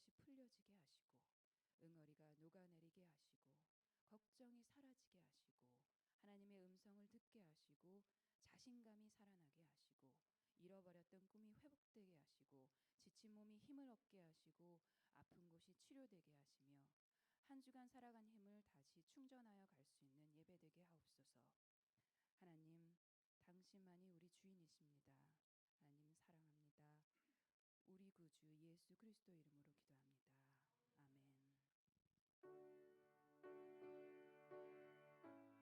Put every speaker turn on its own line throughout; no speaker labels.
것이 풀려지게 하시고 응어리가 녹아내리게 하시고 걱정이 사라지게 하시고 하나님의 음성을 듣게 하시고 자신감이 살아나게 하시고 잃어버렸던 꿈이 회복되게 하시고 지친 몸이 힘을 얻게 하시고 아픈 곳이 치료되게 하시며 한 주간 살아간 힘을 다시 충전하여 갈 수 있는 예배되게 하옵소서. 하나님, 당신만이 우리 주인이십니다. 하나님 사랑합니다. 우리 구주 예수 그리스도 이름으로 기도합니다. 아멘.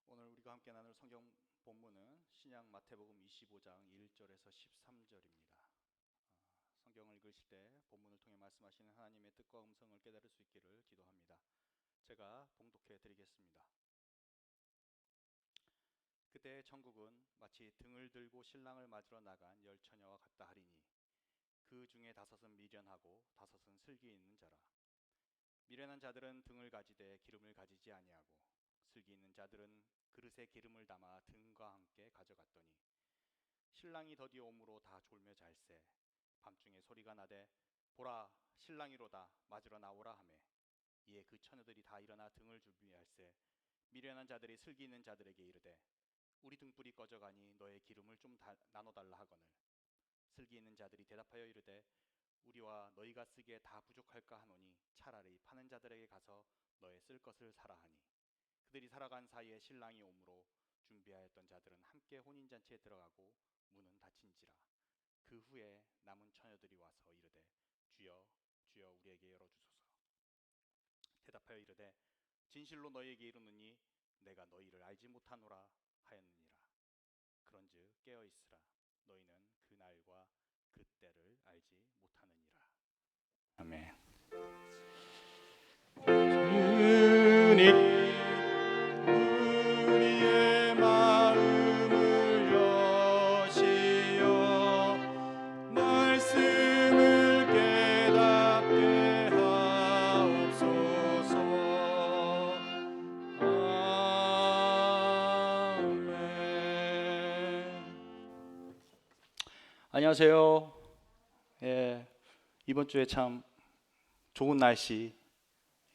오늘 우리가 함께 나눌 성경 본문은 신약 마태복음 25장 1절에서 13절입니다. 성경을 읽으실 때 본문을 통해 말씀하시는 하나님의 뜻과 음성을 깨달을 수 있기를 기도합니다. 제가 봉독해 드리겠습니다. 그때 천국은 마치 등을 들고 신랑을 맞으러 나간 열 처녀와 같다 하리니 그 중에 다섯은 미련하고 다섯은 슬기 있는 자라. 미련한 자들은 등을 가지되 기름을 가지지 아니하고 슬기 있는 자들은 그릇에 기름을 담아 등과 함께 가져갔더니 신랑이 더디어 오므로 다 졸며 잘세 밤중에 소리가 나되 보라 신랑이로다 맞으러 나오라 하매 이에 그 처녀들이 다 일어나 등을 준비할세 미련한 자들이 슬기 있는 자들에게 이르되 우리 등불이 꺼져가니 너의 기름을 좀 나눠달라 하거늘 슬기 있는 자들이 대답하여 이르되 우리와 너희가 쓰기에 다 부족할까 하노니 차라리 파는 자들에게 가서 너의 쓸 것을 사라 하니 그들이 살아간 사이에 신랑이 오므로 준비하였던 자들은 함께 혼인잔치에 들어가고 문은 닫힌지라. 그 후에 남은 처녀들이 와서 이르되 주여 주여 우리에게 열어주소서. 대답하여 이르되 진실로 너희에게 이르노니 내가 너희를 알지 못하노라 하였느니라. 그런즉 깨어있으라. 너희는 그 날과 그 때를 알지 못하느니라. 아멘. 주님 우리의 마음을 여시어 말씀을 깨닫게 하옵소서. 아멘. 안녕하세요. 이번 주에 참 좋은 날씨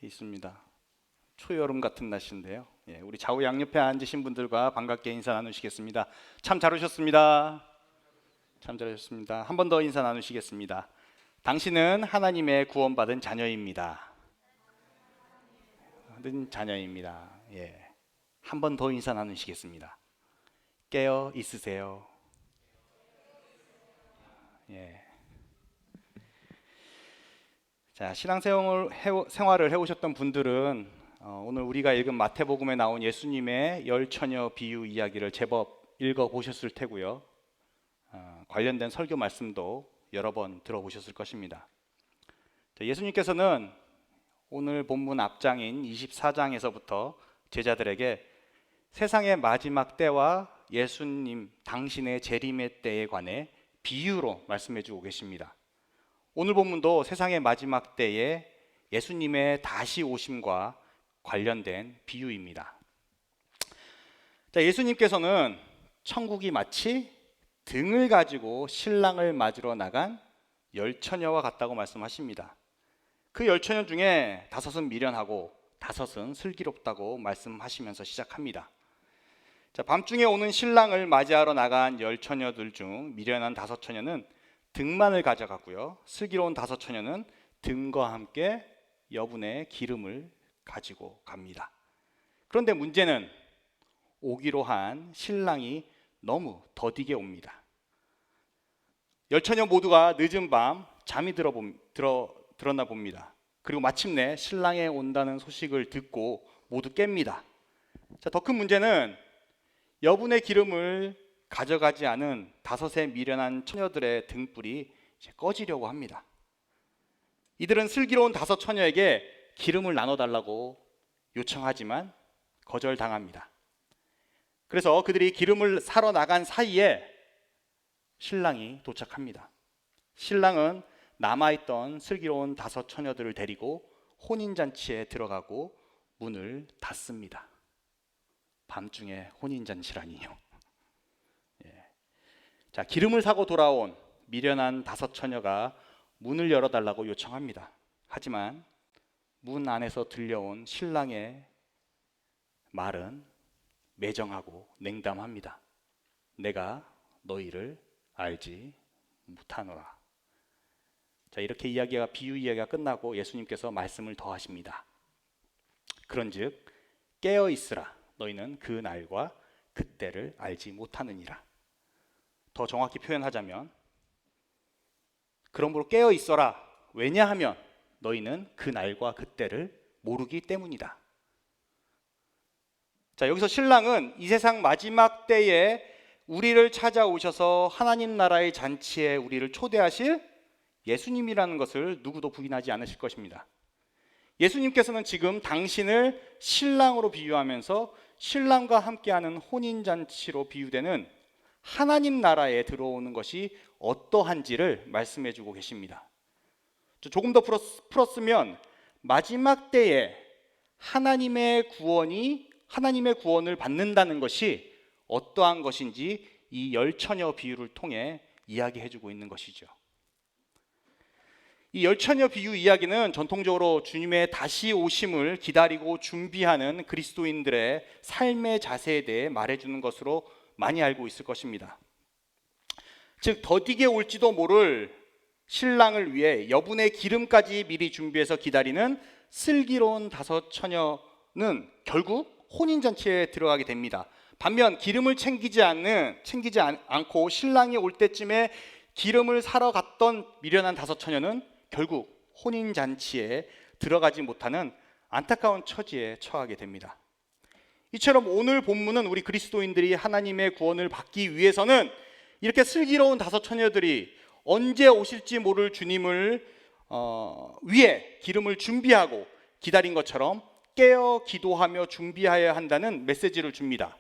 있습니다. 초여름 같은 날씨인데요. 우리 좌우 양옆에 앉으신 분들과 반갑게 인사 나누시겠습니다. 참 잘 오셨습니다. 참 잘 오셨습니다. 한 번 더 인사 나누시겠습니다. 당신은 하나님의 구원받은 자녀입니다. 자녀입니다. 한 번 더 인사 나누시겠습니다. 깨어 있으세요. 자, 신앙생활을 해오셨던 분들은 오늘 우리가 읽은 마태복음에 나온 예수님의 열 처녀 비유 이야기를 제법 읽어보셨을 테고요. 관련된 설교 말씀도 여러 번 들어보셨을 것입니다. 예수님께서는 오늘 본문 앞장인 24장에서부터 제자들에게 세상의 마지막 때와 예수님 당신의 재림의 때에 관해 비유로 말씀해 주고 계십니다. 오늘 본문도 세상의 마지막 때에 예수님의 다시 오심과 관련된 비유입니다. 자, 예수님께서는 천국이 마치 등을 가지고 신랑을 맞으러 나간 열 처녀와 같다고 말씀하십니다. 그 열 처녀 중에 다섯은 미련하고 다섯은 슬기롭다고 말씀하시면서 시작합니다. 자, 밤중에 오는 신랑을 맞이하러 나간 열 처녀들 중 미련한 다섯 처녀는 등만을 가져갔고요. 슬기로운 다섯 처녀는 등과 함께 여분의 기름을 가지고 갑니다. 그런데 문제는 오기로 한 신랑이 너무 더디게 옵니다. 열 처녀 모두가 늦은 밤 잠이 들었나 봅니다. 그리고 마침내 신랑이 온다는 소식을 듣고 모두 깹니다. 자, 더 큰 문제는 여분의 기름을 가져가지 않은 다섯의 미련한 처녀들의 등불이 이제 꺼지려고 합니다. 이들은 슬기로운 다섯 처녀에게 기름을 나눠달라고 요청하지만 거절당합니다. 그래서 그들이 기름을 사러 나간 사이에 신랑이 도착합니다. 신랑은 남아있던 슬기로운 5 처녀들을 데리고 혼인잔치에 들어가고 문을 닫습니다. 밤중에 혼인잔치라니요. 자, 기름을 사고 돌아온 미련한 5 처녀가 문을 열어달라고 요청합니다. 하지만 문 안에서 들려온 신랑의 말은 매정하고 냉담합니다. 내가 너희를 알지 못하노라. 자, 이렇게 비유 이야기가 끝나고 예수님께서 말씀을 더하십니다. 그런즉 깨어 있으라. 너희는 그 날과 그때를 알지 못하느니라. 더 정확히 표현하자면 그러므로 깨어 있어라. 왜냐하면 너희는 그 날과 그때를 모르기 때문이다. 자, 여기서 신랑은 이 세상 마지막 때에 우리를 찾아오셔서 하나님 나라의 잔치에 우리를 초대하실 예수님이라는 것을 누구도 부인하지 않으실 것입니다. 예수님께서는 지금 당신을 신랑으로 비유하면서 신랑과 함께하는 혼인잔치로 비유되는 하나님 나라에 들어오는 것이 어떠한지를 말씀해 주고 계십니다. 조금 더 풀었으면 마지막 때에 하나님의 구원을 받는다는 것이 어떠한 것인지 이 10처녀 비유를 통해 이야기해 주고 있는 것이죠. 이 10처녀 비유 이야기는 전통적으로 주님의 다시 오심을 기다리고 준비하는 그리스도인들의 삶의 자세에 대해 말해주는 것으로 많이 알고 있을 것입니다. 즉 더디게 올지도 모를 신랑을 위해 여분의 기름까지 미리 준비해서 기다리는 슬기로운 5 처녀는 결국 혼인잔치에 들어가게 됩니다. 반면 기름을 챙기지 않고 신랑이 올 때쯤에 기름을 사러 갔던 미련한 5 처녀는 결국 혼인잔치에 들어가지 못하는 안타까운 처지에 처하게 됩니다. 이처럼 오늘 본문은 우리 그리스도인들이 하나님의 구원을 받기 위해서는 이렇게 슬기로운 5 처녀들이 언제 오실지 모를 주님을 위해 기름을 준비하고 기다린 것처럼 깨어 기도하며 준비하여야 한다는 메시지를 줍니다.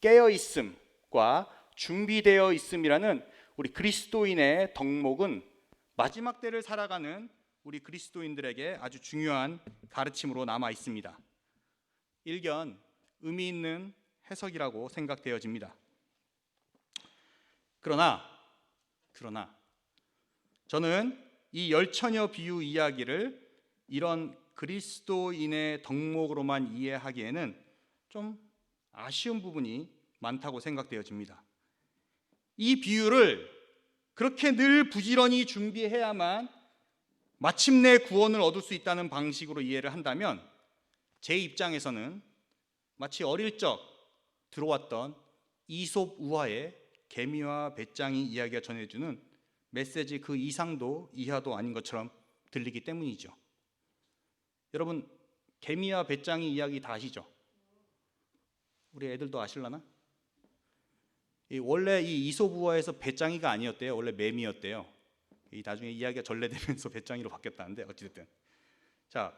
깨어 있음과 준비되어 있음이라는 우리 그리스도인의 덕목은 마지막 때를 살아가는 우리 그리스도인들에게 아주 중요한 가르침으로 남아 있습니다. 일견 의미 있는 해석이라고 생각되어집니다. 그러나 저는 이 10처녀 비유 이야기를 이런 그리스도인의 덕목으로만 이해하기에는 좀 아쉬운 부분이 많다고 생각되어집니다. 이 비유를 그렇게 늘 부지런히 준비해야만 마침내 구원을 얻을 수 있다는 방식으로 이해를 한다면 제 입장에서는 마치 어릴 적 들어왔던 이솝 우화의 개미와 배짱이 이야기가 전해주는 메시지 그 이상도 이하도 아닌 것처럼 들리기 때문이죠. 여러분 개미와 배짱이 이야기 다 아시죠? 우리 애들도 아실라나? 원래 이 이솝 우화에서 배짱이가 아니었대요. 원래 매미였대요. 나중에 이야기가 전래되면서 배짱이로 바뀌었다는데 어찌됐든 자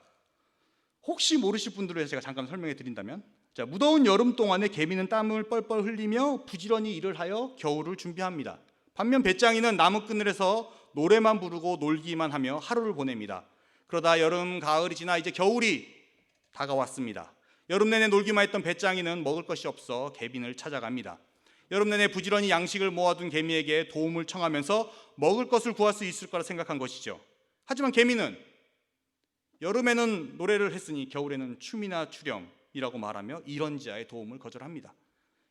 혹시 모르실 분들을 위해서 제가 잠깐 설명해 드린다면 자 무더운 여름 동안에 개미는 땀을 뻘뻘 흘리며 부지런히 일을 하여 겨울을 준비합니다. 반면 배짱이는 나무그늘에서 노래만 부르고 놀기만 하며 하루를 보냅니다. 그러다 여름, 가을이 지나 이제 겨울이 다가왔습니다. 여름 내내 놀기만 했던 배짱이는 먹을 것이 없어 개빈을 찾아갑니다. 여름 내내 부지런히 양식을 모아둔 개미에게 도움을 청하면서 먹을 것을 구할 수 있을 거라 생각한 것이죠. 하지만 개미는 여름에는 노래를 했으니 겨울에는 춤이나 추렴이라고 말하며 이런지아의 도움을 거절합니다.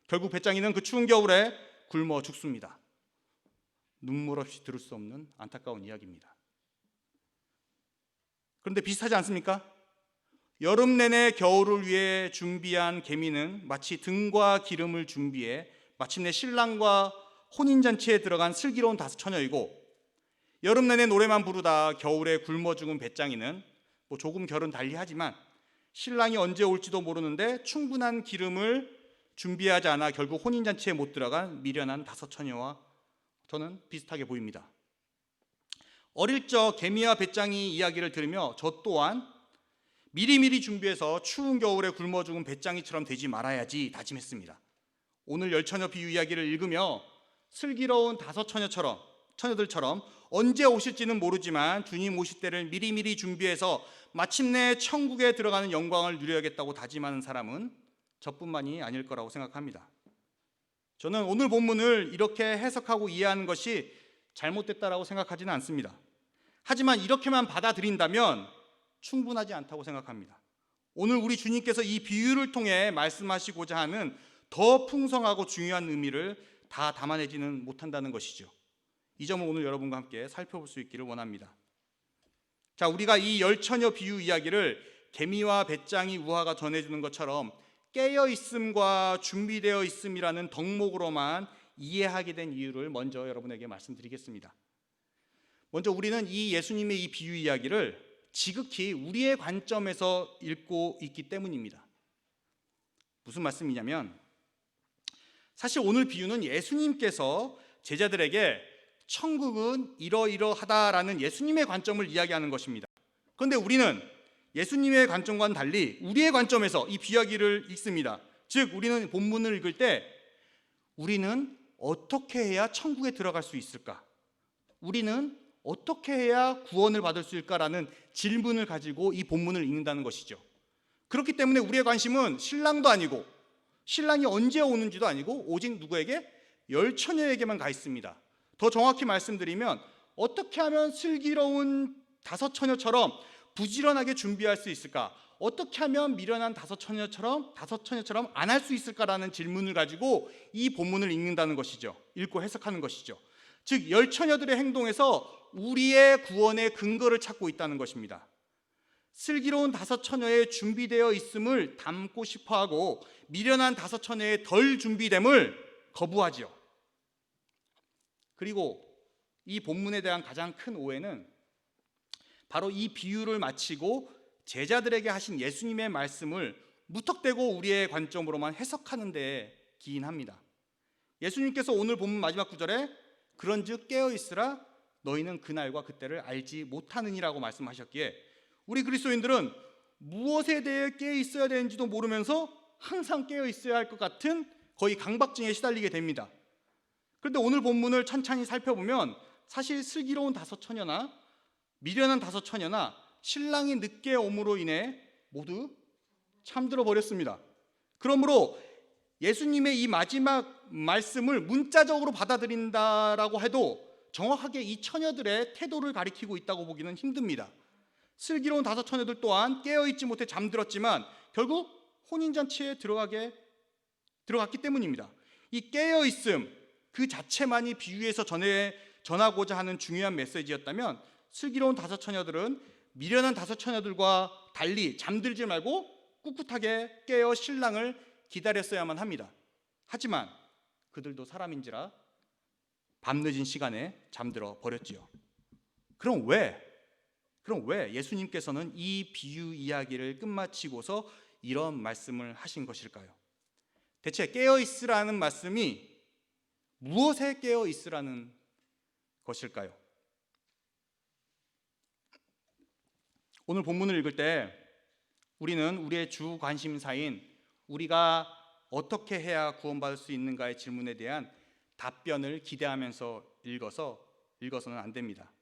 결국 배짱이는 그 추운 겨울에 굶어 죽습니다. 눈물 없이 들을 수 없는 안타까운 이야기입니다. 그런데 비슷하지 않습니까? 여름 내내 겨울을 위해 준비한 개미는 마치 등과 기름을 준비해 마침내 신랑과 혼인잔치에 들어간 슬기로운 5 처녀이고 여름 내내 노래만 부르다 겨울에 굶어 죽은 배짱이는 조금 결은 달리하지만 신랑이 언제 올지도 모르는데 충분한 기름을 준비하지 않아 결국 혼인잔치에 못 들어간 미련한 5 처녀와 저는 비슷하게 보입니다. 어릴 적 개미와 배짱이 이야기를 들으며 저 또한
미리미리 준비해서 추운 겨울에 굶어 죽은 배짱이처럼 되지 말아야지 다짐했습니다. 오늘 열 처녀 비유 이야기를 읽으며 슬기로운 다섯 처녀들처럼 언제 오실지는 모르지만 주님 오실 때를 미리미리 준비해서 마침내 천국에 들어가는 영광을 누려야겠다고 다짐하는 사람은 저뿐만이 아닐 거라고 생각합니다. 저는 오늘 본문을 이렇게 해석하고 이해하는 것이 잘못됐다라고 생각하지는 않습니다. 하지만 이렇게만 받아들인다면 충분하지 않다고 생각합니다. 오늘 우리 주님께서 이 비유를 통해 말씀하시고자 하는 더 풍성하고 중요한 의미를 다 담아내지는 못한다는 것이죠. 이 점을 오늘 여러분과 함께 살펴볼 수 있기를 원합니다. 자, 우리가 이 열 처녀 비유 이야기를 개미와 배짱이 우화가 전해주는 것처럼 깨어있음과 준비되어 있음이라는 덕목으로만 이해하게 된 이유를 먼저 여러분에게 말씀드리겠습니다. 먼저 우리는 이 예수님의 이 비유 이야기를 지극히 우리의 관점에서 읽고 있기 때문입니다. 무슨 말씀이냐면, 사실 오늘 비유는 예수님께서 제자들에게 천국은 이러이러하다라는 예수님의 관점을 이야기하는 것입니다. 그런데 우리는 예수님의 관점과는 달리 우리의 관점에서 이 비유를 읽습니다. 즉 우리는 본문을 읽을 때 우리는 어떻게 해야 천국에 들어갈 수 있을까? 우리는 어떻게 해야 구원을 받을 수 있을까라는 질문을 가지고 이 본문을 읽는다는 것이죠. 그렇기 때문에 우리의 관심은 신랑도 아니고 신랑이 언제 오는지도 아니고 오직 누구에게? 열 처녀에게만 가 있습니다. 더 정확히 말씀드리면 어떻게 하면 슬기로운 다섯 처녀처럼 부지런하게 준비할 수 있을까? 어떻게 하면 미련한 다섯 처녀처럼 안 할 수 있을까라는 질문을 가지고 이 본문을 읽는다는 것이죠. 읽고 해석하는 것이죠. 즉 열 처녀들의 행동에서 우리의 구원의 근거를 찾고 있다는 것입니다. 슬기로운 다섯 처녀의 준비되어 있음을 담고 싶어하고 미련한 다섯 처녀의 덜 준비됨을 거부하지요. 그리고 이 본문에 대한 가장 큰 오해는 바로 이 비유를 마치고 제자들에게 하신 예수님의 말씀을 무턱대고 우리의 관점으로만 해석하는 데 기인합니다. 예수님께서 오늘 본문 마지막 구절에 그런즉 깨어있으라 너희는 그날과 그때를 알지 못하느니라고 말씀하셨기에 우리 그리스도인들은 무엇에 대해 깨어있어야 되는지도 모르면서 항상 깨어있어야 할 것 같은 거의 강박증에 시달리게 됩니다. 그런데 오늘 본문을 찬찬히 살펴보면 사실 슬기로운 다섯 처녀나 미련한 다섯 처녀나 신랑이 늦게 옴으로 인해 모두 잠들어 버렸습니다. 그러므로 예수님의 이 마지막 말씀을 문자적으로 받아들인다라고 해도 정확하게 이 처녀들의 태도를 가리키고 있다고 보기는 힘듭니다. 슬기로운 다섯 처녀들 또한 깨어있지 못해 잠들었지만 결국 혼인잔치에 들어갔기 때문입니다. 이 깨어있음 그 자체만이 비유에서 전하고자 하는 중요한 메시지였다면 슬기로운 다섯 처녀들은 미련한 다섯 처녀들과 달리 잠들지 말고 꿋꿋하게 깨어 신랑을 기다렸어야만 합니다. 하지만 그들도 사람인지라 밤늦은 시간에 잠들어 버렸지요. 그럼 왜 예수님께서는 이 비유 이야기를 끝마치고서 이런 말씀을 하신 것일까요? 대체 깨어있으라는 말씀이 무엇에 깨어있으라는 것일까요? 오늘 본문을 읽을 때 우리는 우리의 주 관심사인 우리가 어떻게 해야 구원받을 수 있는가의 질문에 대한 답변을 기대하면서 읽어서는 안 됩니다.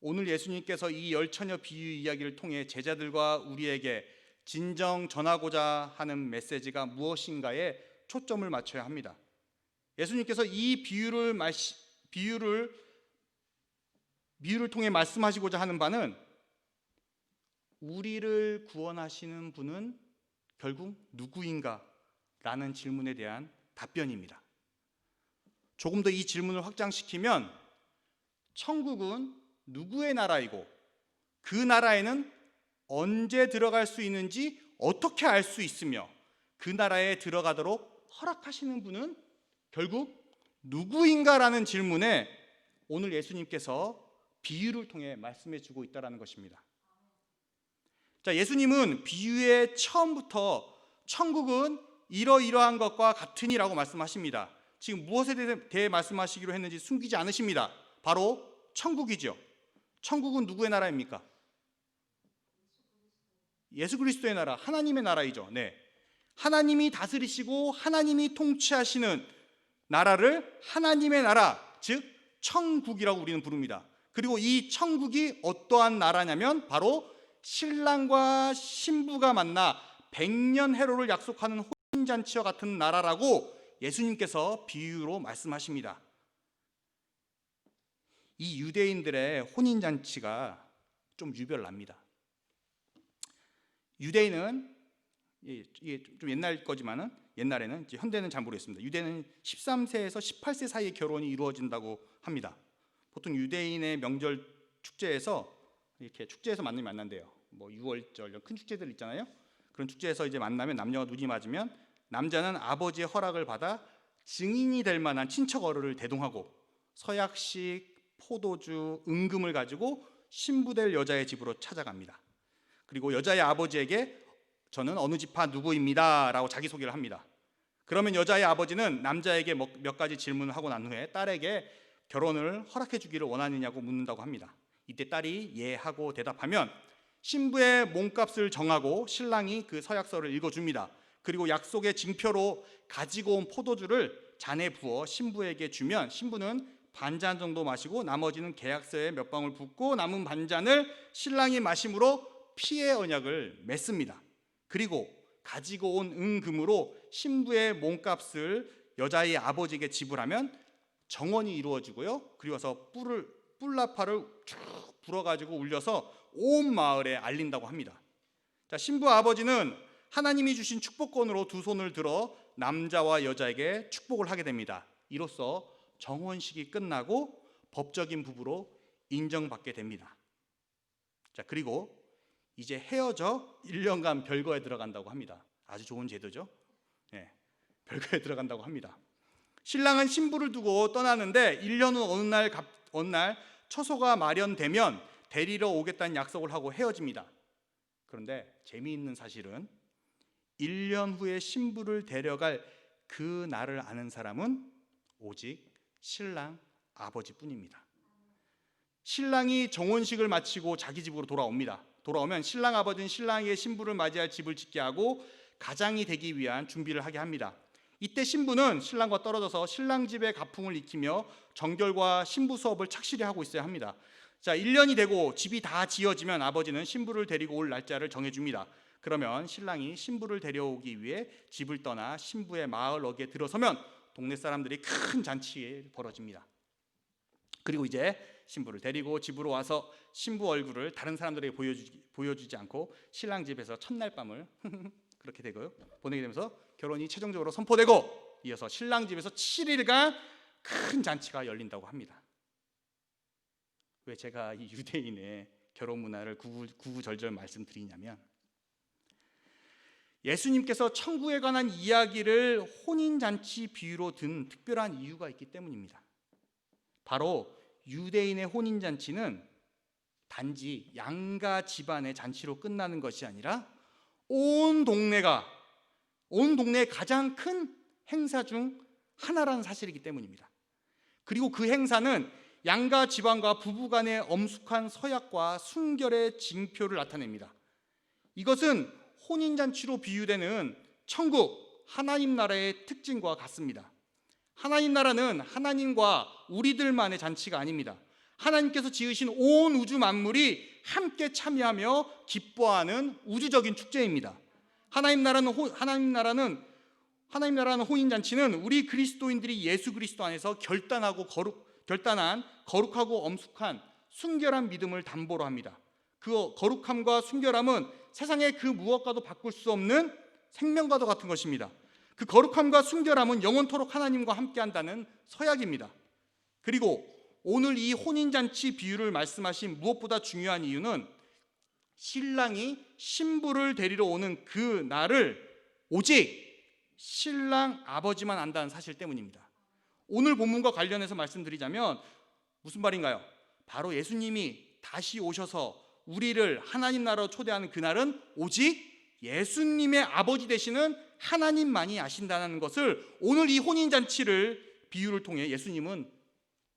오늘 예수님께서 이 열 처녀 비유 이야기를 통해 제자들과 우리에게 진정 전하고자 하는 메시지가 무엇인가에 초점을 맞춰야 합니다. 예수님께서 이 비유를 통해 말씀하시고자 하는 바는 우리를 구원하시는 분은 결국 누구인가? 라는 질문에 대한 답변입니다. 조금 더 이 질문을 확장시키면 천국은 누구의 나라이고 그 나라에는 언제 들어갈 수 있는지 어떻게 알 수 있으며 그 나라에 들어가도록 허락하시는 분은 결국 누구인가라는 질문에 오늘 예수님께서 비유를 통해 말씀해 주고 있다는 것입니다. 자, 예수님은 비유의 처음부터 천국은 이러이러한 것과 같으니라고 말씀하십니다. 지금 무엇에 대해 말씀하시기로 했는지 숨기지 않으십니다. 바로 천국이죠. 천국은 누구의 나라입니까? 예수 그리스도의 나라, 하나님의 나라이죠. 네. 하나님이 다스리시고 하나님이 통치하시는 나라를 하나님의 나라, 즉 천국이라고 우리는 부릅니다. 그리고 이 천국이 어떠한 나라냐면 바로 신랑과 신부가 만나 100년 해로를 약속하는 혼인잔치와 같은 나라라고 예수님께서 비유로 말씀하십니다. 이 유대인들의 혼인잔치가 좀 유별납니다. 유대인은 이게 좀 옛날 거지만은 옛날에는, 이제 현대는 잘 모르겠습니다. 유대는 13세에서 18세 사이에 결혼이 이루어진다고 합니다. 보통 유대인의 명절 축제에서 이렇게 축제에서 만난대요. 뭐 6월절 이런 큰 축제들 있잖아요. 그런 축제에서 이제 만나면 남녀가 눈이 맞으면 남자는 아버지의 허락을 받아 증인이 될 만한 친척 어른을 대동하고 서약식, 포도주, 은금을 가지고 신부될 여자의 집으로 찾아갑니다. 그리고 여자의 아버지에게 저는 어느 지파 누구입니다 라고 자기소개를 합니다. 그러면 여자의 아버지는 남자에게 몇 가지 질문을 하고 난 후에 딸에게 결혼을 허락해 주기를 원하느냐고 묻는다고 합니다. 이때 딸이 예 하고 대답하면 신부의 몸값을 정하고 신랑이 그 서약서를 읽어줍니다. 그리고 약속의 징표로 가지고 온 포도주를 잔에 부어 신부에게 주면 신부는 반잔 정도 마시고 나머지는 계약서에 몇 방울 붓고 남은 반잔을 신랑이 마심으로 피의 언약을 맺습니다. 그리고 가지고 온 은금으로 신부의 몸값을 여자의 아버지에게 지불하면 정원이 이루어지고요. 그리고 와서 뿔나파를 쭉 불어가지고 울려서 온 마을에 알린다고 합니다. 자, 신부 아버지는 하나님이 주신 축복권으로 두 손을 들어 남자와 여자에게 축복을 하게 됩니다. 이로써 정혼식이 끝나고 법적인 부부로 인정받게 됩니다. 자, 그리고 이제 헤어져 1년간 별거에 들어간다고 합니다. 아주 좋은 제도죠. 네, 별거에 들어간다고 합니다. 신랑은 신부를 두고 떠나는데 1년 후 어느 날 처소가 마련되면 데리러 오겠다는 약속을 하고 헤어집니다. 그런데 재미있는 사실은 1년 후에 신부를 데려갈 그 날을 아는 사람은 오직 신랑 아버지뿐입니다. 신랑이 정혼식을 마치고 자기 집으로 돌아옵니다. 돌아오면 신랑 아버지는 신랑에게 신부를 맞이할 집을 짓게 하고 가장이 되기 위한 준비를 하게 합니다. 이때 신부는 신랑과 떨어져서 신랑 집의 가풍을 익히며 정결과 신부 수업을 착실히 하고 있어야 합니다. 자, 1년이 되고 집이 다 지어지면 아버지는 신부를 데리고 올 날짜를 정해줍니다. 그러면 신랑이 신부를 데려오기 위해 집을 떠나 신부의 마을 어귀에 들어서면 동네 사람들이 큰 잔치가 벌어집니다. 그리고 이제 신부를 데리고 집으로 와서 신부 얼굴을 다른 사람들에게 보여주지 않고 신랑 집에서 첫날 밤을 그렇게 되고요. 보내게 되면서 결혼이 최종적으로 선포되고 이어서 신랑 집에서 7일간 큰 잔치가 열린다고 합니다. 왜 제가 이 유대인의 결혼 문화를 구구절절 말씀드리냐면 예수님께서 천국에 관한 이야기를 혼인잔치 비유로 든 특별한 이유가 있기 때문입니다. 바로 유대인의 혼인잔치는 단지 양가 집안의 잔치로 끝나는 것이 아니라 온 동네의 가장 큰 행사 중 하나라는 사실이기 때문입니다. 그리고 그 행사는 양가 집안과 부부간의 엄숙한 서약과 순결의 징표를 나타냅니다. 이것은 혼인잔치로 비유되는 천국 하나님 나라의 특징과 같습니다. 하나님 나라는 하나님과 우리들만의 잔치가 아닙니다. 하나님께서 지으신 온 우주 만물이 함께 참여하며 기뻐하는 우주적인 축제입니다. 하나님 나라는 혼인잔치는 우리 그리스도인들이 예수 그리스도 안에서 결단한 거룩하고 엄숙한 순결한 믿음을 담보로 합니다. 그 거룩함과 순결함은 세상의 그 무엇과도 바꿀 수 없는 생명과도 같은 것입니다. 그 거룩함과 순결함은 영원토록 하나님과 함께한다는 서약입니다. 그리고 오늘 이 혼인잔치 비유를 말씀하신 무엇보다 중요한 이유는 신랑이 신부를 데리러 오는 그 날을 오직 신랑 아버지만 안다는 사실 때문입니다. 오늘 본문과 관련해서 말씀드리자면 무슨 말인가요? 바로 예수님이 다시 오셔서 우리를 하나님 나라로 초대하는 그날은 오직 예수님의 아버지 되시는 하나님만이 아신다는 것을 오늘 이 혼인잔치를 비유를 통해 예수님은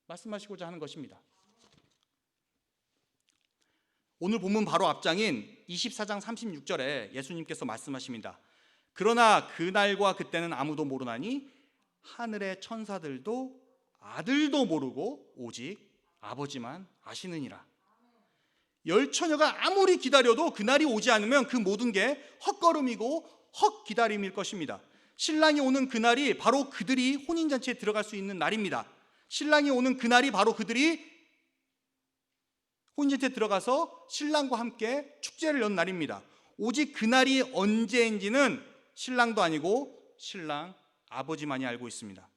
말씀하시고자 하는 것입니다. 오늘 본문 바로 앞장인 24장 36절에 예수님께서 말씀하십니다. 그러나 그날과 그때는 아무도 모르나니 하늘의 천사들도 아들도 모르고 오직 아버지만 아시느니라. 열 처녀가 아무리 기다려도 그날이 오지 않으면 그 모든 게 헛걸음이고 헛기다림일 것입니다. 신랑이 오는 그날이 바로 그들이 혼인잔치에 들어갈 수 있는 날입니다. 신랑이 오는 그날이 바로 그들이 혼인잔치에 들어가서 신랑과 함께 축제를 연 날입니다. 오직 그날이 언제인지는 신랑도 아니고 신랑 아버지만이 알고 있습니다.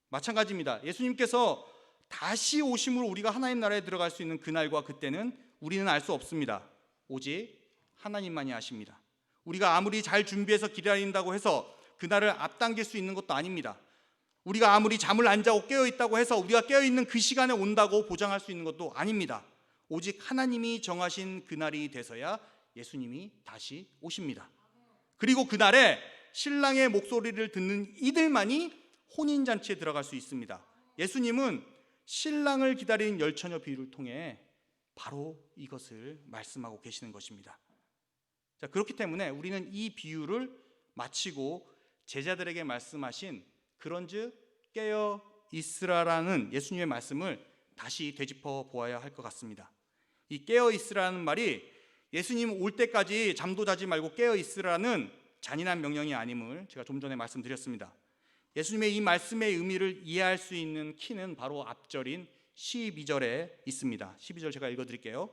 마찬가지입니다. 예수님께서 다시 오심으로 우리가 하나님 나라에 들어갈 수 있는 그날과 그때는 우리는 알 수 없습니다. 오직 하나님만이 아십니다. 우리가 아무리 잘 준비해서 기다린다고 해서 그날을 앞당길 수 있는 것도 아닙니다. 우리가 아무리 잠을 안 자고 깨어있다고 해서 우리가 깨어있는 그 시간에 온다고 보장할 수 있는 것도 아닙니다. 오직 하나님이 정하신 그날이 돼서야 예수님이 다시 오십니다. 그리고 그날에 신랑의 목소리를 듣는 이들만이 혼인잔치에 들어갈 수 있습니다. 예수님은 신랑을 기다리는 열 처녀 비유를 통해 바로 이것을 말씀하고 계시는 것입니다. 자, 그렇기 때문에 우리는 이 비유를 마치고 제자들에게 말씀하신 그런즉 깨어 있으라라는 예수님의 말씀을 다시 되짚어 보아야 할 것 같습니다. 이 깨어 있으라는 말이 예수님 올 때까지 잠도 자지 말고 깨어 있으라는 잔인한 명령이 아님을 제가 좀 전에 말씀드렸습니다. 예수님의 이 말씀의 의미를 이해할 수 있는 키는 바로 앞절인 12절에 있습니다. 12절 제가 읽어드릴게요.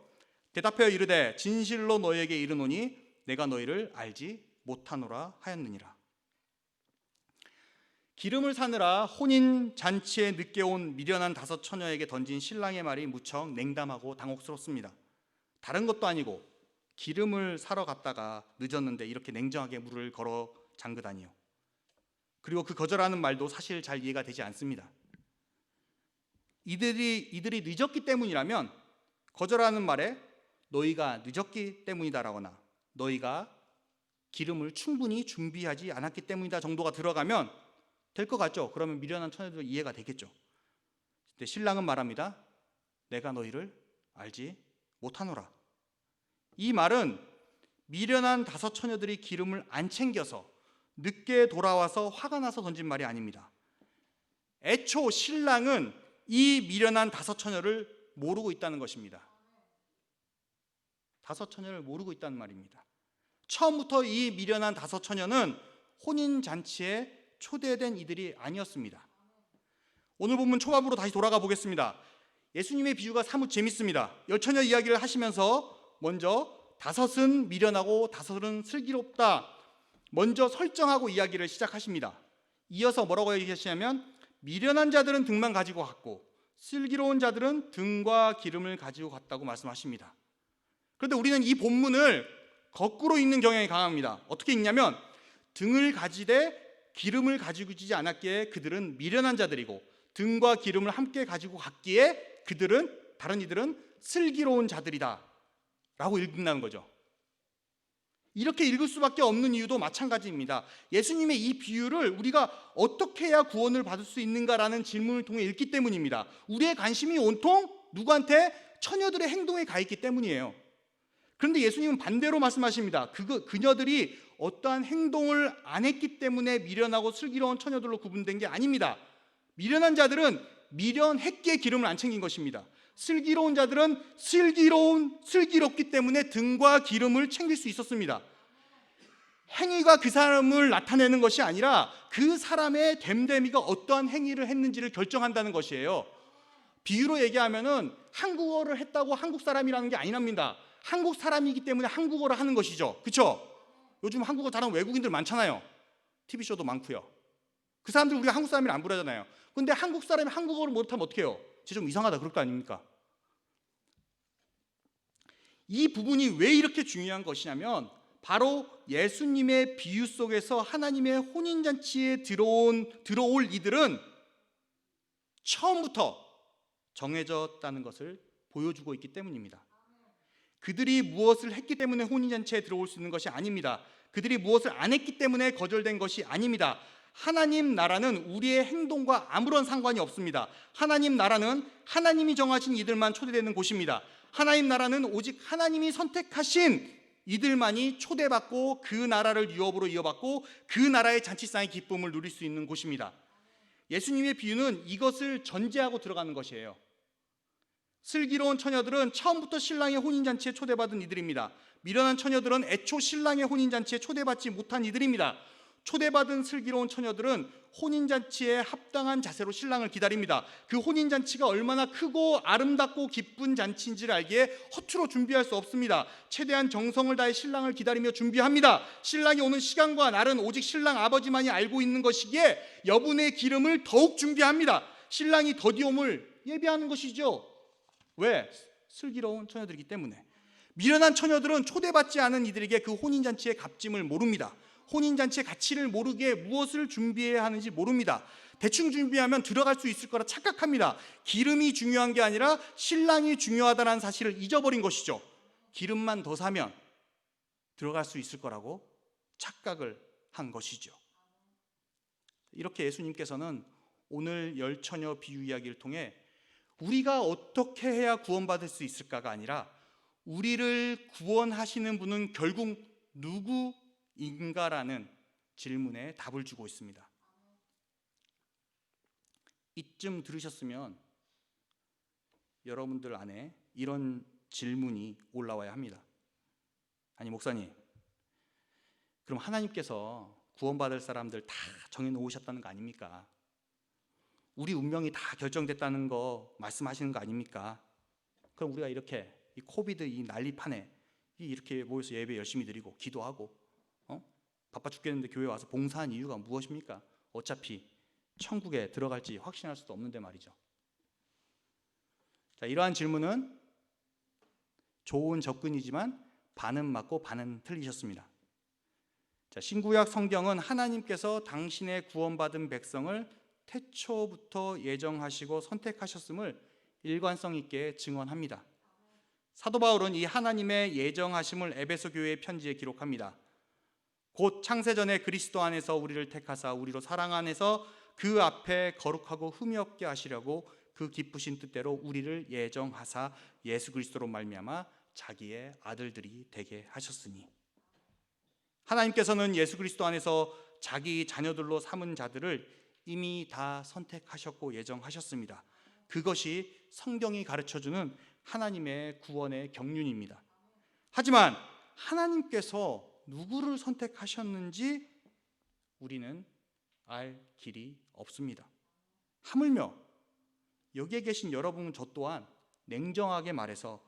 대답하여 이르되 진실로 너희에게 이르노니 내가 너희를 알지 못하노라 하였느니라. 기름을 사느라 혼인 잔치에 늦게 온 미련한 다섯 처녀에게 던진 신랑의 말이 무척 냉담하고 당혹스럽습니다. 다른 것도 아니고 기름을 사러 갔다가 늦었는데 이렇게 냉정하게 물을 걸어 잠그다니요. 그리고 그 거절하는 말도 사실 잘 이해가 되지 않습니다. 이들이 늦었기 때문이라면 거절하는 말에 너희가 늦었기 때문이다라거나 너희가 기름을 충분히 준비하지 않았기 때문이다 정도가 들어가면 될 것 같죠? 그러면 미련한 처녀들 이해가 되겠죠. 근데 신랑은 말합니다. 내가 너희를 알지 못하노라. 이 말은 미련한 다섯 처녀들이 기름을 안 챙겨서 늦게 돌아와서 화가 나서 던진 말이 아닙니다. 애초 신랑은 이 미련한 다섯 처녀를 모르고 있다는 것입니다. 다섯 처녀를 모르고 있다는 말입니다. 처음부터 이 미련한 다섯 처녀는 혼인잔치에 초대된 이들이 아니었습니다. 오늘 본문 초반으로 다시 돌아가 보겠습니다. 예수님의 비유가 사뭇 재밌습니다. 열 처녀 이야기를 하시면서 먼저 다섯은 미련하고 다섯은 슬기롭다 먼저 설정하고 이야기를 시작하십니다. 이어서 뭐라고 얘기하시냐면 미련한 자들은 등만 가지고 갔고 슬기로운 자들은 등과 기름을 가지고 갔다고 말씀하십니다. 그런데 우리는 이 본문을 거꾸로 읽는 경향이 강합니다. 어떻게 읽냐면 등을 가지되 기름을 가지고 지지 않았기에 그들은 미련한 자들이고 등과 기름을 함께 가지고 갔기에 다른 이들은 슬기로운 자들이다 라고 읽는다는 거죠. 이렇게 읽을 수밖에 없는 이유도 마찬가지입니다. 예수님의 이 비유를 우리가 어떻게 해야 구원을 받을 수 있는가라는 질문을 통해 읽기 때문입니다. 우리의 관심이 온통 누구한테? 처녀들의 행동에 가 있기 때문이에요. 그런데 예수님은 반대로 말씀하십니다. 그녀들이 어떠한 행동을 안 했기 때문에 미련하고 슬기로운 처녀들로 구분된 게 아닙니다. 미련한 자들은 미련했기에 기름을 안 챙긴 것입니다. 슬기로운 자들은 슬기롭기 때문에 등과 기름을 챙길 수 있었습니다. 행위가 그 사람을 나타내는 것이 아니라 그 사람의 됨됨이가 어떠한 행위를 했는지를 결정한다는 것이에요. 비유로 얘기하면은 한국어를 했다고 한국 사람이라는 게 아니랍니다. 한국 사람이기 때문에 한국어를 하는 것이죠. 그렇죠? 요즘 한국어 잘하는 외국인들 많잖아요. TV쇼도 많고요. 그 사람들 우리가 한국 사람이라 안 부르잖아요. 근데 한국 사람이 한국어를 못하면 어떻게 해요? 쟤 좀 이상하다 그럴 거 아닙니까? 이 부분이 왜 이렇게 중요한 것이냐면 바로 예수님의 비유 속에서 하나님의 혼인잔치에 들어올 이들은 처음부터 정해졌다는 것을 보여주고 있기 때문입니다. 그들이 무엇을 했기 때문에 혼인잔치에 들어올 수 있는 것이 아닙니다. 그들이 무엇을 안 했기 때문에 거절된 것이 아닙니다. 하나님 나라는 우리의 행동과 아무런 상관이 없습니다. 하나님 나라는 하나님이 정하신 이들만 초대되는 곳입니다. 하나님 나라는 오직 하나님이 선택하신 이들만이 초대받고 그 나라를 유업으로 이어받고 그 나라의 잔치상의 기쁨을 누릴 수 있는 곳입니다. 예수님의 비유는 이것을 전제하고 들어가는 것이에요. 슬기로운 처녀들은 처음부터 신랑의 혼인잔치에 초대받은 이들입니다. 미련한 처녀들은 애초 신랑의 혼인잔치에 초대받지 못한 이들입니다. 초대받은 슬기로운 처녀들은 혼인잔치에 합당한 자세로 신랑을 기다립니다. 그 혼인잔치가 얼마나 크고 아름답고 기쁜 잔치인지를 알기에 허투루 준비할 수 없습니다. 최대한 정성을 다해 신랑을 기다리며 준비합니다. 신랑이 오는 시간과 날은 오직 신랑 아버지만이 알고 있는 것이기에 여분의 기름을 더욱 준비합니다. 신랑이 더디옴을 예비하는 것이죠. 왜? 슬기로운 처녀들이기 때문에. 미련한 처녀들은 초대받지 않은 이들에게 그 혼인잔치의 값짐을 모릅니다. 혼인잔치의 가치를 모르게 무엇을 준비해야 하는지 모릅니다. 대충 준비하면 들어갈 수 있을 거라 착각합니다. 기름이 중요한 게 아니라 신랑이 중요하다는 사실을 잊어버린 것이죠. 기름만 더 사면 들어갈 수 있을 거라고 착각을 한 것이죠. 이렇게 예수님께서는 오늘 열 처녀 비유 이야기를 통해 우리가 어떻게 해야 구원받을 수 있을까가 아니라 우리를 구원하시는 분은 결국 누구인가라는 질문에 답을 주고 있습니다. 이쯤 들으셨으면 여러분들 안에 이런 질문이 올라와야 합니다. 아니 목사님, 그럼 하나님께서 구원받을 사람들 다 정해놓으셨다는 거 아닙니까? 우리 운명이 다 결정됐다는 거 말씀하시는 거 아닙니까? 그럼 우리가 이렇게 이 코비드 이 난리판에 이렇게 모여서 예배 열심히 드리고 기도하고 바빠 죽겠는데 교회 와서 봉사한 이유가 무엇입니까? 어차피 천국에 들어갈지 확신할 수도 없는데 말이죠. 자, 이러한 질문은 좋은 접근이지만 반은 맞고 반은 틀리셨습니다. 자, 신구약 성경은 하나님께서 당신의 구원받은 백성을 태초부터 예정하시고 선택하셨음을 일관성 있게 증언합니다. 사도 바울은 이 하나님의 예정하심을 에베소 교회의 편지에 기록합니다. 곧 창세전에 그리스도 안에서 우리를 택하사 우리로 사랑 안에서 그 앞에 거룩하고 흠이 없게 하시려고 그 기쁘신 뜻대로 우리를 예정하사 예수 그리스도로 말미암아 자기의 아들들이 되게 하셨으니, 하나님께서는 예수 그리스도 안에서 자기 자녀들로 삼은 자들을 이미 다 선택하셨고 예정하셨습니다. 그것이 성경이 가르쳐주는 하나님의 구원의 경륜입니다. 하지만 하나님께서 누구를 선택하셨는지 우리는 알 길이 없습니다. 하물며 여기에 계신 여러분 저 또한 냉정하게 말해서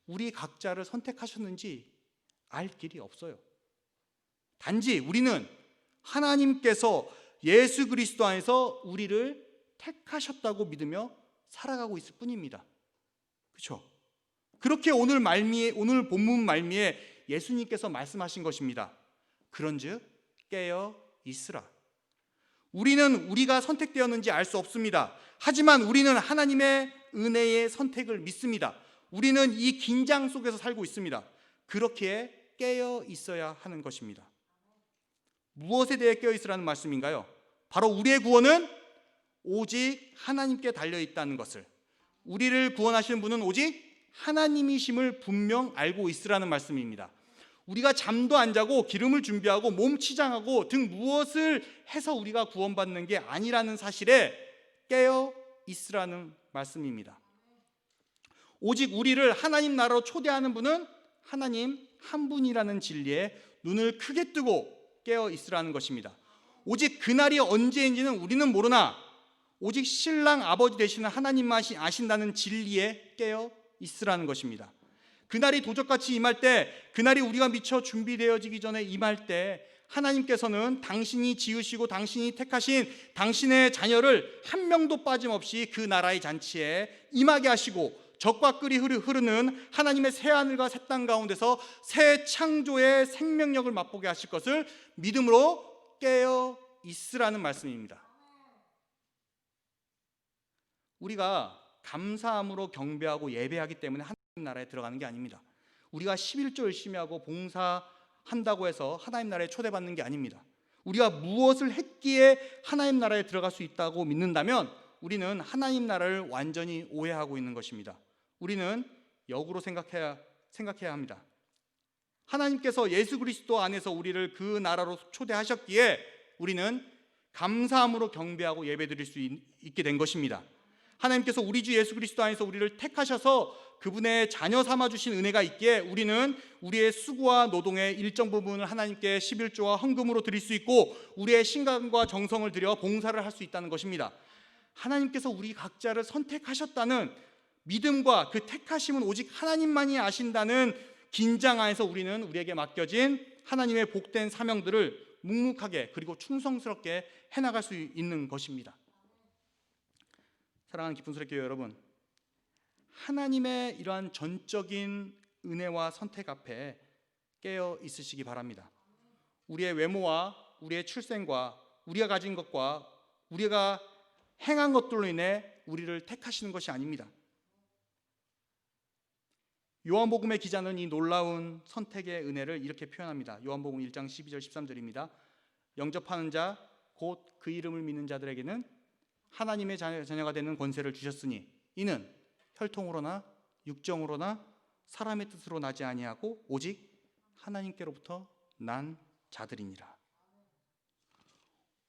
우리 각자를 선택하셨는지 알 길이 없어요. 단지 우리는 하나님께서 예수 그리스도 안에서 우리를 택하셨다고 믿으며 살아가고 있을 뿐입니다. 그렇죠? 그렇게 오늘 본문 말미에 예수님께서 말씀하신 것입니다. 그런즉 깨어 있으라. 우리는 우리가 선택되었는지 알 수 없습니다. 하지만 우리는 하나님의 은혜의 선택을 믿습니다. 우리는 이 긴장 속에서 살고 있습니다. 그렇기에 깨어 있어야 하는 것입니다. 무엇에 대해 깨어 있으라는 말씀인가요? 바로 우리의 구원은 오직 하나님께 달려있다는 것을, 우리를 구원하시는 분은 오직 하나님이심을 분명 알고 있으라는 말씀입니다. 우리가 잠도 안 자고 기름을 준비하고 몸 치장하고 등 무엇을 해서 우리가 구원받는 게 아니라는 사실에 깨어 있으라는 말씀입니다. 오직 우리를 하나님 나라로 초대하는 분은 하나님 한 분이라는 진리에 눈을 크게 뜨고 깨어 있으라는 것입니다. 오직 그날이 언제인지는 우리는 모르나 오직 신랑 아버지 되시는 하나님만 아신다는 진리에 깨어 있으라는 것입니다. 그날이 도적같이 임할 때, 그날이 우리가 미처 준비되어지기 전에 임할 때 하나님께서는 당신이 지으시고 당신이 택하신 당신의 자녀를 한 명도 빠짐없이 그 나라의 잔치에 임하게 하시고 적과 꿀이 흐르는 하나님의 새 하늘과 새 땅 가운데서 새 창조의 생명력을 맛보게 하실 것을 믿음으로 깨어 있으라는 말씀입니다. 우리가 감사함으로 경배하고 예배하기 때문에 하나님 나라에 들어가는 게 아닙니다. 우리가 11조 열심히 하고 봉사한다고 해서 하나님 나라에 초대받는 게 아닙니다. 우리가 무엇을 했기에 하나님 나라에 들어갈 수 있다고 믿는다면 우리는 하나님 나라를 완전히 오해하고 있는 것입니다. 우리는 역으로 생각해야 합니다. 하나님께서 예수 그리스도 안에서 우리를 그 나라로 초대하셨기에 우리는 감사함으로 경배하고 예배드릴 수 있게 된 것입니다. 하나님께서 우리 주 예수 그리스도 안에서 우리를 택하셔서 그분의 자녀 삼아 주신 은혜가 있기에 우리는 우리의 수고와 노동의 일정 부분을 하나님께 11조와 헌금으로 드릴 수 있고 우리의 신간과 정성을 들여 봉사를 할 수 있다는 것입니다. 하나님께서 우리 각자를 선택하셨다는 믿음과 그 택하심은 오직 하나님만이 아신다는 긴장 안에서 우리는 우리에게 맡겨진 하나님의 복된 사명들을 묵묵하게 그리고 충성스럽게 해나갈 수 있는 것입니다. 사랑하는 기쁜 소리 교회 여러분, 하나님의 이러한 전적인 은혜와 선택 앞에 깨어 있으시기 바랍니다. 우리의 외모와 우리의 출생과 우리가 가진 것과 우리가 행한 것들로 인해 우리를 택하시는 것이 아닙니다. 요한복음의 기자는 이 놀라운 선택의 은혜를 이렇게 표현합니다. 요한복음 1장 12절 13절입니다. 영접하는 자 곧 그 이름을 믿는 자들에게는 하나님의 자녀가 되는 권세를 주셨으니 이는 혈통으로나 육정으로나 사람의 뜻으로 나지 아니하고 오직 하나님께로부터 난 자들이니라.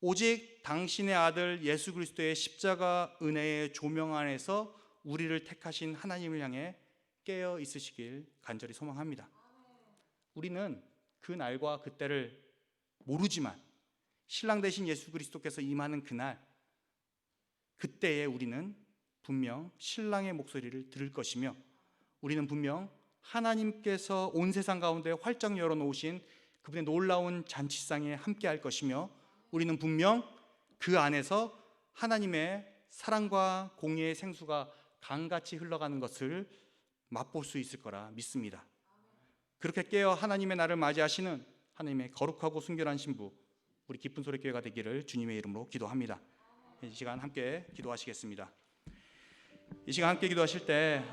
오직 당신의 아들 예수 그리스도의 십자가 은혜의 조명 안에서 우리를 택하신 하나님을 향해 깨어 있으시길 간절히 소망합니다. 우리는 그 날과 그때를 모르지만 신랑 되신 예수 그리스도께서 임하는 그날, 그때에 우리는 분명 신랑의 목소리를 들을 것이며 우리는 분명 하나님께서 온 세상 가운데 활짝 열어놓으신 그분의 놀라운 잔치상에 함께할 것이며 우리는 분명 그 안에서 하나님의 사랑과 공의의 생수가 강같이 흘러가는 것을 맛볼 수 있을 거라 믿습니다. 그렇게 깨어 하나님의 날을 맞이하시는 하나님의 거룩하고 순결한 신부 우리 기쁜 소리 교회가 되기를 주님의 이름으로 기도합니다. 이 시간 함께 기도하시겠습니다. 이 시간 함께 기도하실 때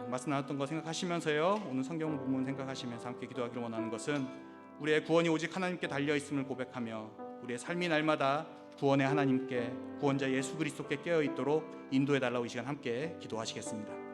말씀 나눴던 거 생각하시면서요, 오늘 성경 본문 생각하시면서 함께 기도하기를 원하는 것은 우리의 구원이 오직 하나님께 달려 있음을 고백하며 우리의 삶이 날마다 구원의 하나님께, 구원자 예수 그리스도께 깨어 있도록 인도해 달라고 이 시간 함께 기도하시겠습니다.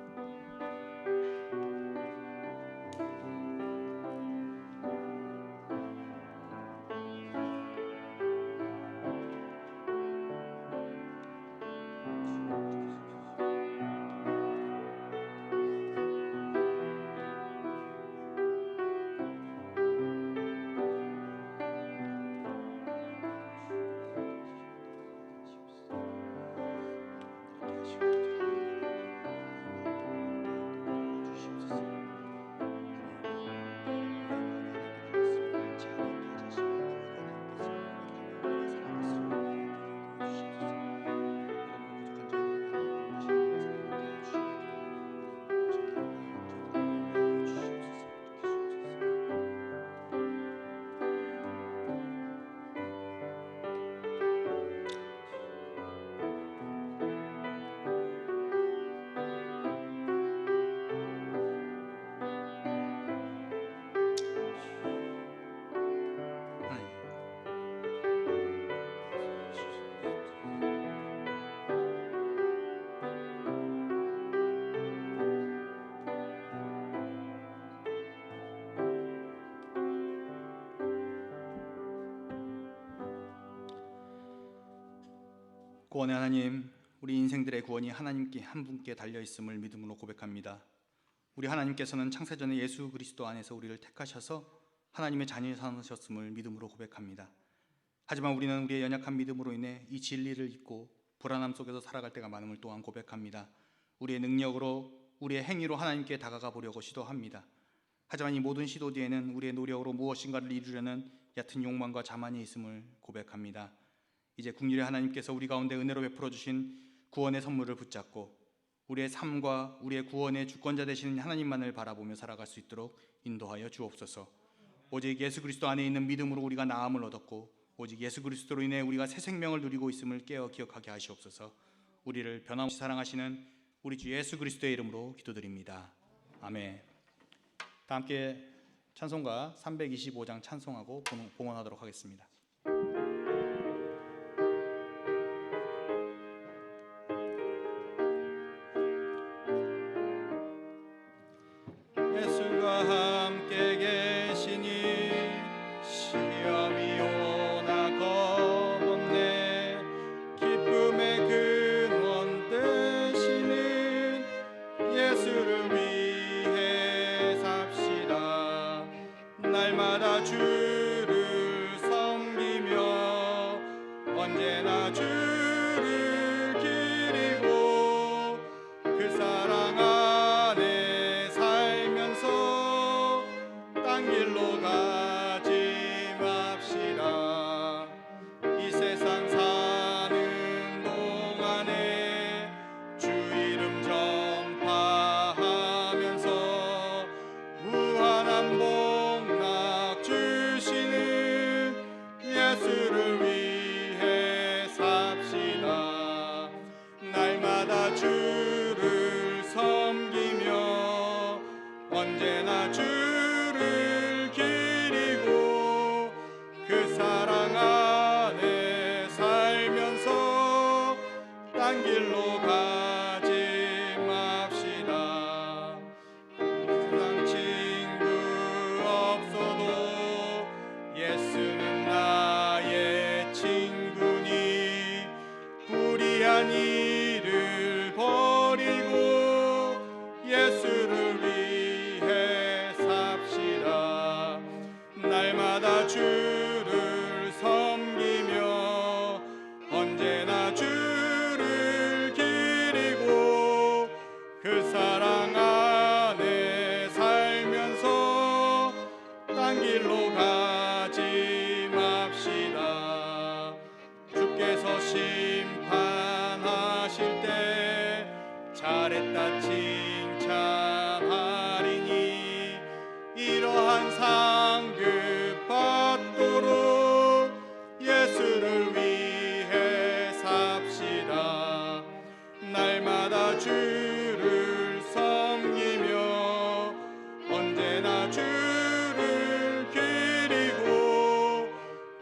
구원의 하나님, 우리 인생들의 구원이 하나님께 한 분께 달려 있음을 믿음으로 고백합니다. 우리 하나님께서는 창세전에 예수 그리스도 안에서 우리를 택하셔서 하나님의 자녀 삼으셨음을 믿음으로 고백합니다. 하지만 우리는 우리의 연약한 믿음으로 인해 이 진리를 잊고 불안함 속에서 살아갈 때가 많음을 또한 고백합니다. 우리의 능력으로, 우리의 행위로 하나님께 다가가 보려고 시도합니다. 하지만 이 모든 시도 뒤에는 우리의 노력으로 무엇인가를 이루려는 얕은 욕망과 자만이 있음을 고백합니다. 이제 긍휼의 하나님께서 우리 가운데 은혜로 베풀어 주신 구원의 선물을 붙잡고 우리의 삶과 우리의 구원의 주권자 되시는 하나님만을 바라보며 살아갈 수 있도록 인도하여 주옵소서. 오직 예수 그리스도 안에 있는 믿음으로 우리가 나음을 얻었고 오직 예수 그리스도로 인해 우리가 새 생명을 누리고 있음을 깨어 기억하게 하시옵소서. 우리를 변함없이 사랑하시는 우리 주 예수 그리스도의 이름으로 기도드립니다. 아멘. 다 함께 찬송가 325장 찬송하고 봉헌하도록 하겠습니다. 예수가 함께 계시니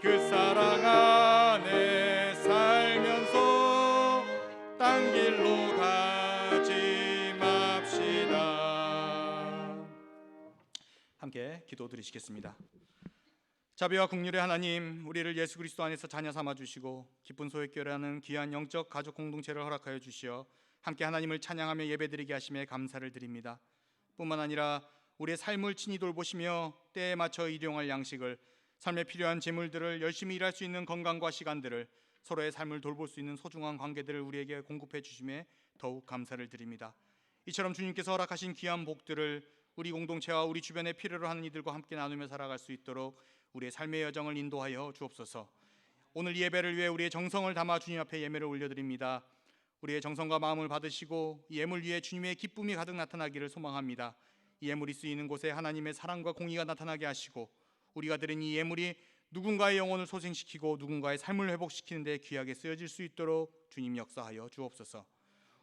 그 사랑 안에 살면서 딴 길로 가지 맙시다. 함께 기도드리시겠습니다. 자비와 긍휼의 하나님, 우리를 예수 그리스도 안에서 자녀 삼아 주시고 기쁜 소유교회라는 귀한 영적 가족 공동체를 허락하여 주시어 함께 하나님을 찬양하며 예배드리게 하심에 감사를 드립니다. 뿐만 아니라 우리의 삶을 친히 돌보시며 때에 맞춰 일용할 양식을, 삶에 필요한 재물들을, 열심히 일할 수 있는 건강과 시간들을, 서로의 삶을 돌볼 수 있는 소중한 관계들을 우리에게 공급해 주심에 더욱 감사를 드립니다. 이처럼 주님께서 허락하신 귀한 복들을 우리 공동체와 우리 주변에 필요로 하는 이들과 함께 나누며 살아갈 수 있도록 우리의 삶의 여정을 인도하여 주옵소서. 오늘 이 예배를 위해 우리의 정성을 담아 주님 앞에 예물을 올려드립니다. 우리의 정성과 마음을 받으시고 이 예물 위에 주님의 기쁨이 가득 나타나기를 소망합니다. 이 예물이 쓰이는 곳에 하나님의 사랑과 공의가 나타나게 하시고 우리가 드린 이 예물이 누군가의 영혼을 소생시키고 누군가의 삶을 회복시키는 데 귀하게 쓰여질 수 있도록 주님 역사하여 주옵소서.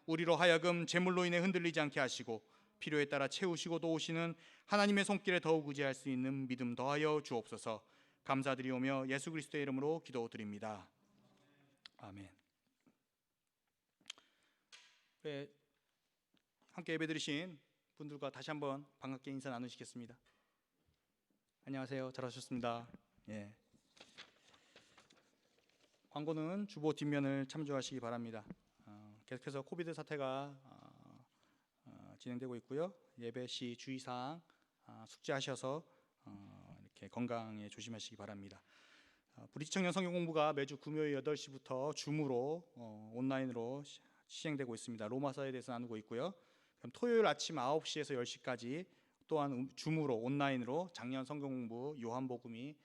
우리로 하여금 재물로 인해 흔들리지 않게 하시고 필요에 따라 채우시고 도우시는 하나님의 손길에 더욱 의지할 수 있는 믿음 더하여 주옵소서. 감사드리오며 예수 그리스도의 이름으로 기도드립니다. 아멘. 함께 예배드리신 분들과 다시 한번 반갑게 인사 나누시겠습니다. 안녕하세요. 잘하셨습니다. 예. 광고는 주보 뒷면을 참조하시기 바랍니다. 계속해서 코비드 사태가 진행되고 있고요. 예배 시 주의사항 숙지하셔서 이렇게 건강에 조심하시기 바랍니다. 브리치 청년 성경 공부가 매주 금요일 8시부터 줌으로 온라인으로 시행되고 있습니다. 로마서에 대해서 나누고 있고요. 그럼 토요일 아침 9시에서 10시까지 또한 줌으로 온라인으로 작년 성경 공부 요한복음이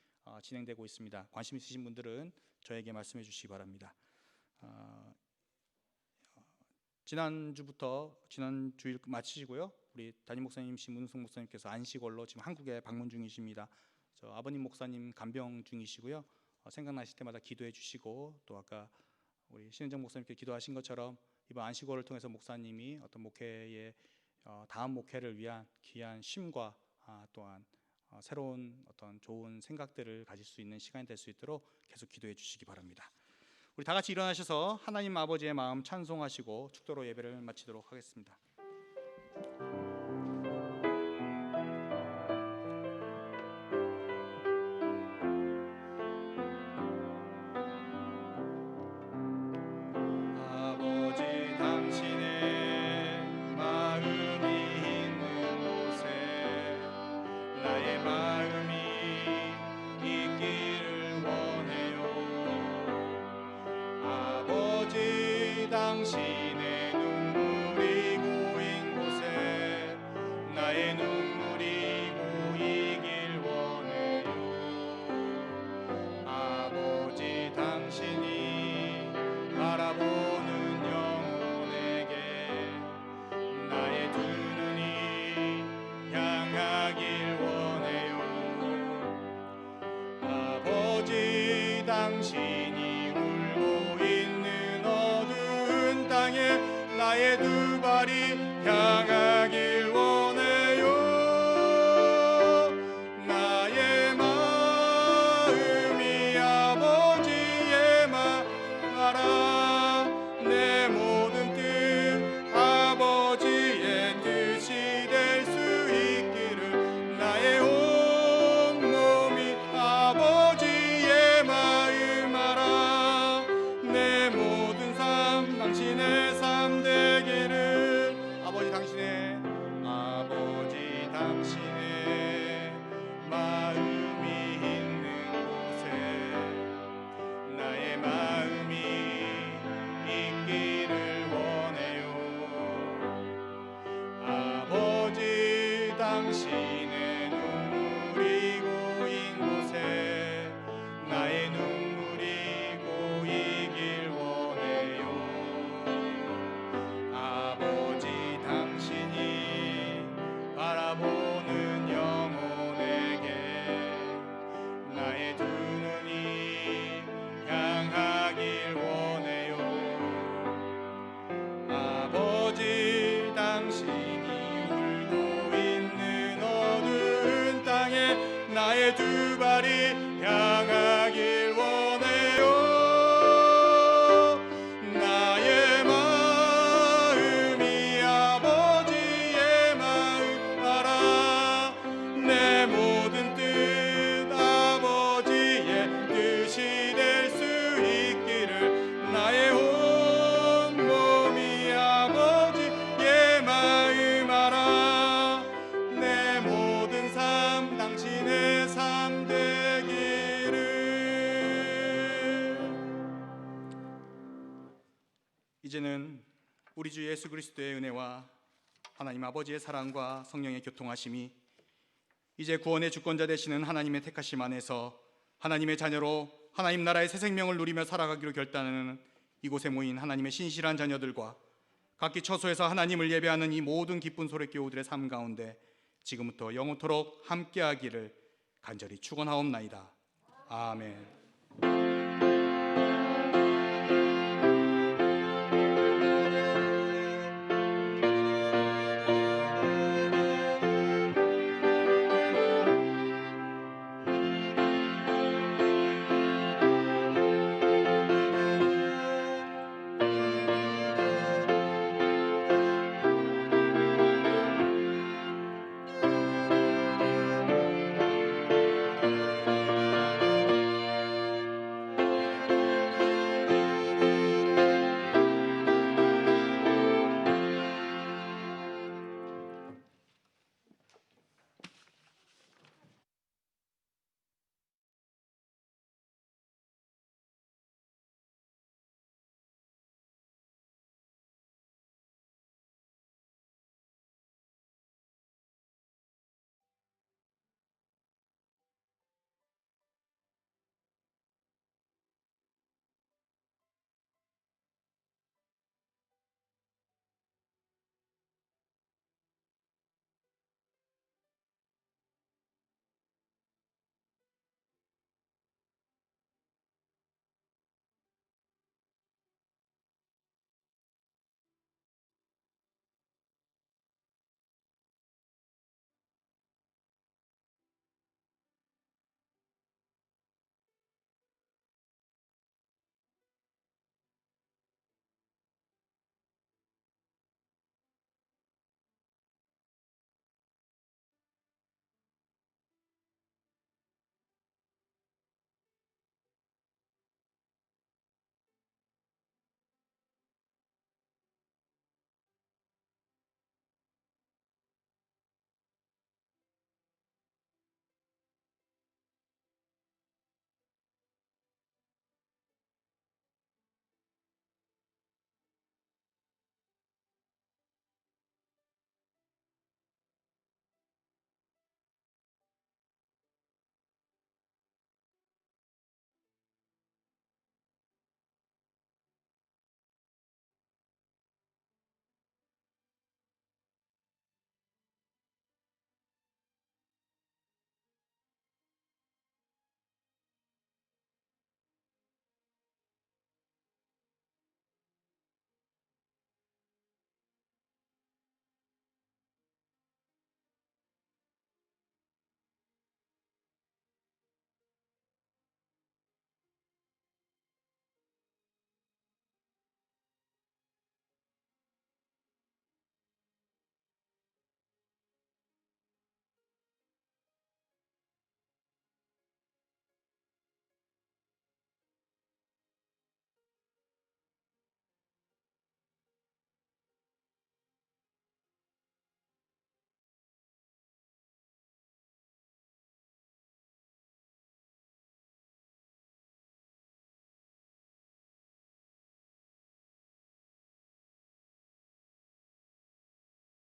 진행되고 있습니다. 관심 있으신 분들은 저에게 말씀해 주시기 바랍니다. 지난주부터 지난 주일 마치시고요. 우리 담임 목사님 문승 목사님께서 안식월로 지금 한국에 방문 중이십니다. 저 아버님 목사님 간병 중이시고요. 생각나실 때마다 기도해 주시고 또 아까 우리 신은정 목사님께 기도하신 것처럼 이번 안식월을 통해서 목사님이 어떤 목회의 다음 목회를 위한 귀한 쉼과 또한 새로운 어떤 좋은 생각들을 가질 수 있는 시간이 될 수 있도록 계속 기도해 주시기 바랍니다. 우리 다 같이 일어나셔서 하나님 아버지의 마음 찬송하시고 축도로 예배를 마치도록 하겠습니다. 아버지 당신의 마음이 있는 곳에 나의 마음이 있기를 원해요. 아버지 당신의 눈물이 고인 곳에 나의 눈물이 고이길 원해요. 아버지 당신이 바라보는 영혼에게 나의 두 눈이 향하길 원해요. 아버지 당신이 울고 있는 어두운 땅에 나의 두 발이 향하길 원해요. 나의 마음이 아버지의 마음 알아. 내 모든 뜻 아버지의 뜻이 될 수 있기를 나의 온 몸이 아버지의 마음 알아. 내 모든 삶 당신의 삶 되기를. 아버지 당신의 이제는 우리 주 예수 그리스도의 은혜와 하나님 아버지의 사랑과 성령의 교통하심이 이제 구원의 주권자 되시는 하나님의 택하심 안에서 하나님의 자녀로 하나님 나라의 새 생명을 누리며 살아가기로 결단하는 이곳에 모인 하나님의 신실한 자녀들과 각기 처소에서 하나님을 예배하는 이 모든 기쁜 소래교우들의 삶 가운데 지금부터 영원토록 함께하기를 간절히 축원하옵나이다. 아멘.